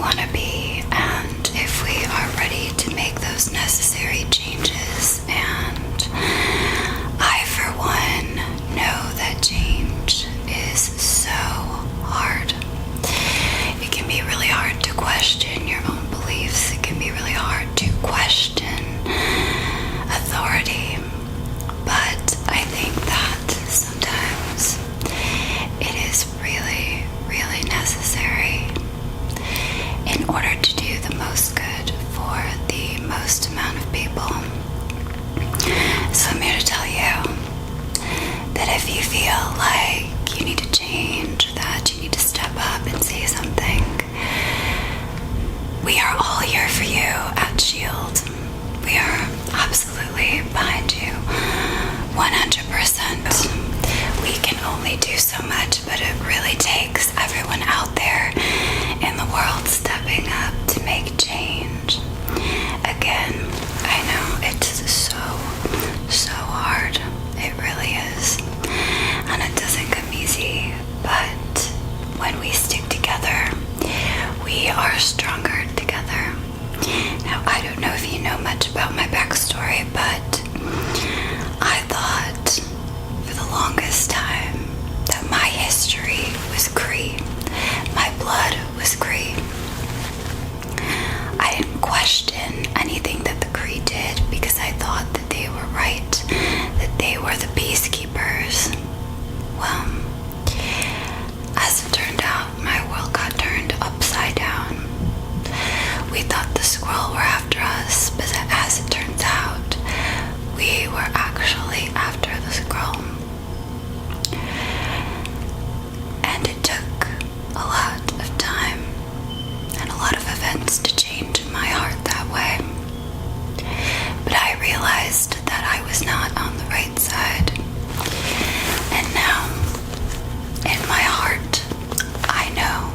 want to be, and if we are ready to make those necessary changes. And I, for one, know that change is so hard. It can be really hard to question your own beliefs. It can be really hard to question authority. But I think that sometimes it is really, really necessary in order to do the most good for the most amount of people. So I'm here to tell you that if you feel like you need to change, that you need to step up and say something, we are all here for you at SHIELD. We are absolutely behind you, 100%. We can only do so much, but it really takes everyone out there in the world stepping up to make change. Again, I know it's so hard. It really is. And it doesn't come easy, but when we stick together, we are stronger together. Now, I don't know if you know much about my backstory, but I thought for the longest time that my history was Cree. My blood was Cree. I didn't question anything that the Cree did because I thought that they were right, that they were the peacekeepers. Well, as it turned out, my world got turned upside down. We thought the Skrull were after us, but as it turns out, we were actually after the Skrull. And it took a lot of time and a lot of events to change my heart that way. But I realized that I was not on the right side. And now, in my heart, I know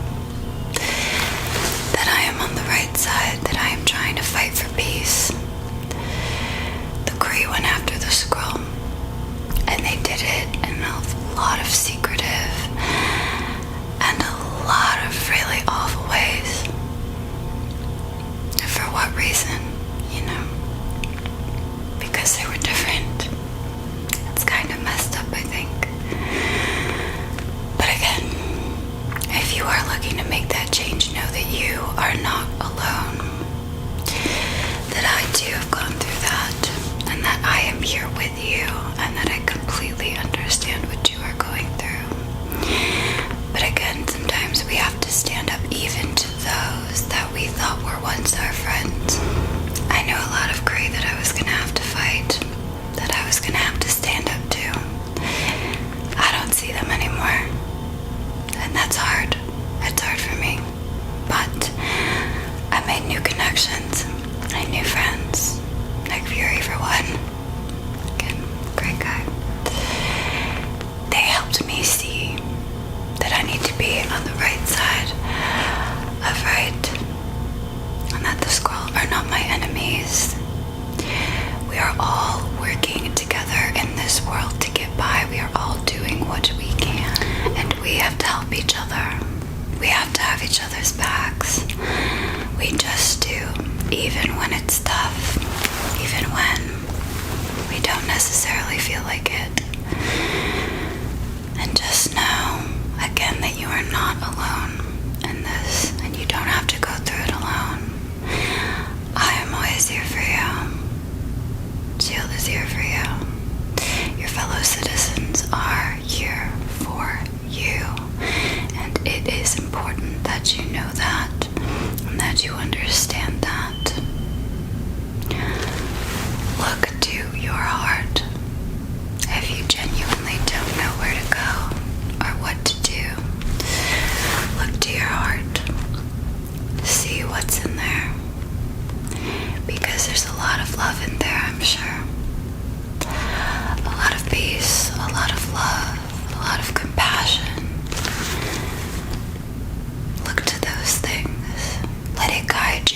that I am on the right side, that I am trying to fight for peace. The Kree went after the Skrull, and they did it in a lot of secretive and a lot of really awful ways. For what reason? You know? Because they were different. It's kind of messed up, I think. But again, if you are looking to make that change, know that you are not alone. That I too have gone through that, and that I am here with you, and that I completely understand what you are going through. But again, sometimes we have to stand up even to those that we thought were once our friends. I know a lot of Kree that I was going to have to fight, that I was going to have to stand up to. I don't see them anymore. And that's hard. It's hard for me. But I made new connections. I made new friends. Nick Fury, for one. Again, great guy. They helped me see that I need to be on the right side of right, and that the Skrull are not my enemies. We are all working together in this world to get by. We are all doing what we can, and we have to help each other. We have to have each other's backs. We just do, even when it's tough, even when we don't necessarily feel like it. And just know, again, that you are not alone in this, and you don't have to go through it alone. I am always here for you. SHIELD is here for you. Your fellow citizens are here for you. And it is important that you know that, and that you understand that. Look to your heart. If you genuinely don't know where to go or what to do, look to your heart. See what's in there. Because there's a lot of love in there, I'm sure. A lot of peace, a lot of love, a lot of compassion. Look to those things. Let it guide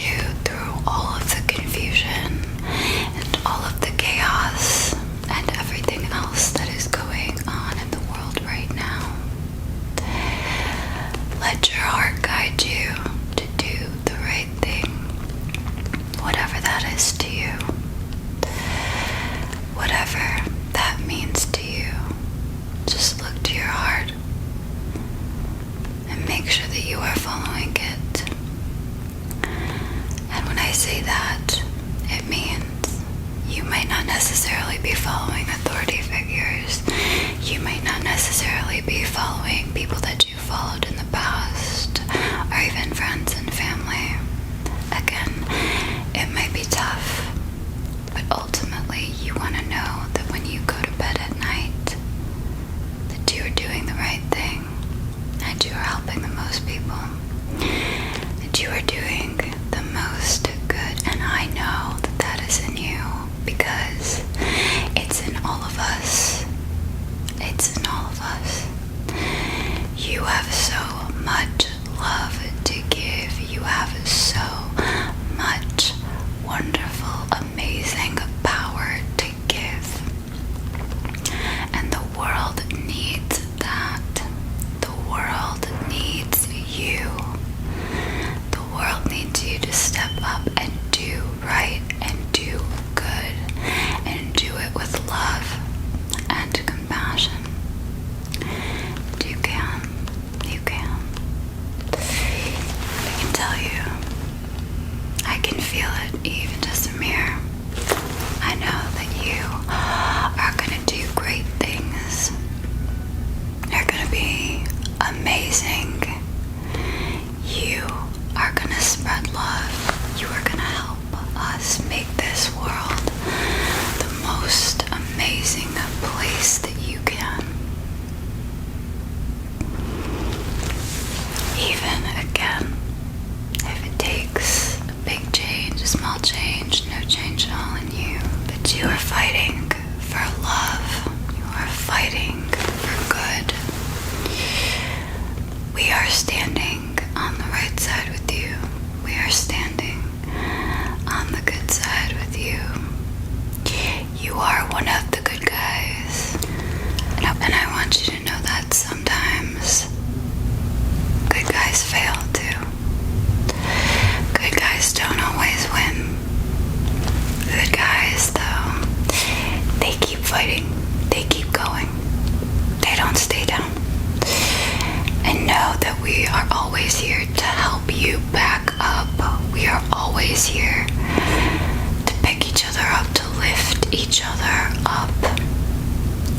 lift each other up.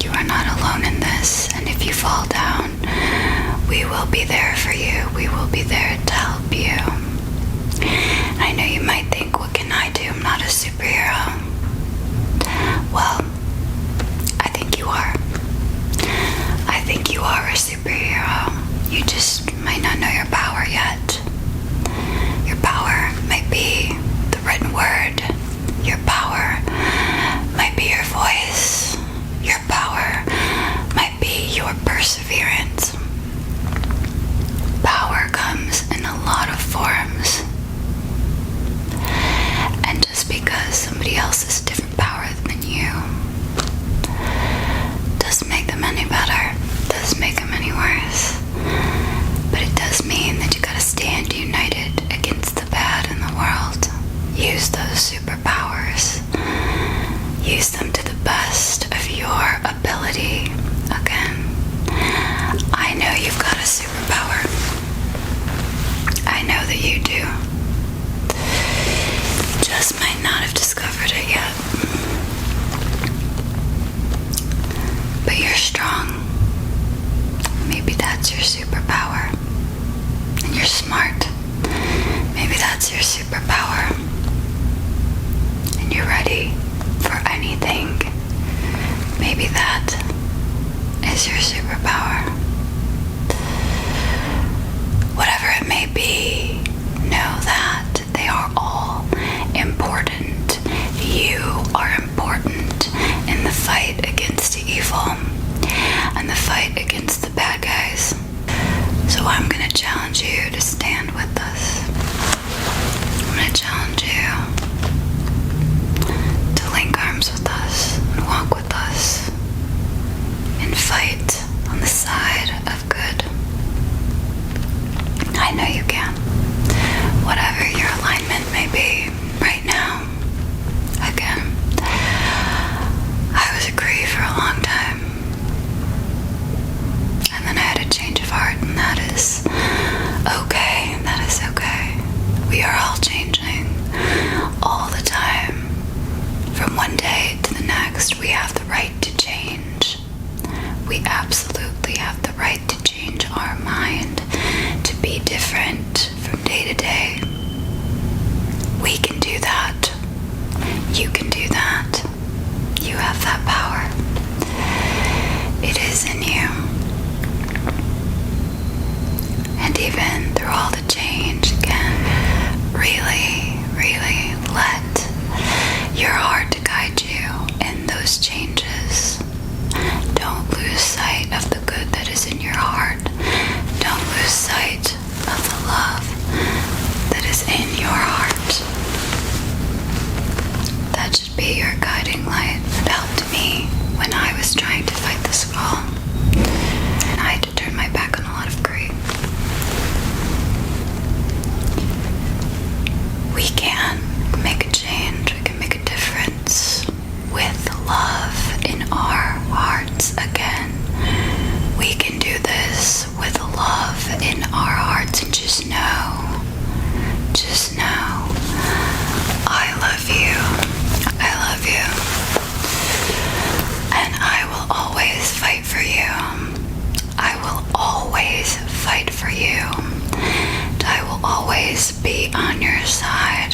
You are not alone in this, and if you fall down, we will be there for you. We will be there to help you. I know you might think, what can I do? I'm not a superhero. Well, I think you are. I think you are a superhero. You just might not know your power yet. Your power might be the written word. Your power might be your voice. Your power might be your perseverance. Power comes in a lot of forms. And just because somebody else has a different power than you doesn't make them any better, doesn't make them any worse. But it does mean that you gotta stand united against the bad in the world. Use those superpowers. Use them to the best of your ability. Again, I know you've got a superpower. I know that you do. Just might not have discovered it yet. But you're strong. Maybe that's your superpower. And you're smart. Maybe that's your superpower. And you're ready for anything. Maybe that is your superpower. Whatever it may be, know that they are all important. You are important in the fight against evil and the fight against the bad guys. So I'm going to challenge you to stand with us. I'm going to challenge you to link arms with us and walk with us and fight on the side of good. I know you can. Whatever your alignment may be right now. Again, I was a Cree for a long time. And then I had a change of heart, and that is okay. That is okay. We are all changing all the time. From one day to the next, we have the right to change. We absolutely have the right to change our mind, to be different from day to day. We can do that. You can do that. You have that power. It is in you. And even through all the change, again, really, really let your heart guide you in those changes. Don't lose sight of the good that is in your heart. Don't lose sight of the love that is in your heart. That should be your guiding light. It helped me when I was trying to fight the skull. And I had to turn my back on a lot of greed. We can make a change. We can make a difference with love in our hearts again. We can do this with love in our hearts, and just know, I love you. I love you. And I will always fight for you. I will always fight for you. And I will always be on your side.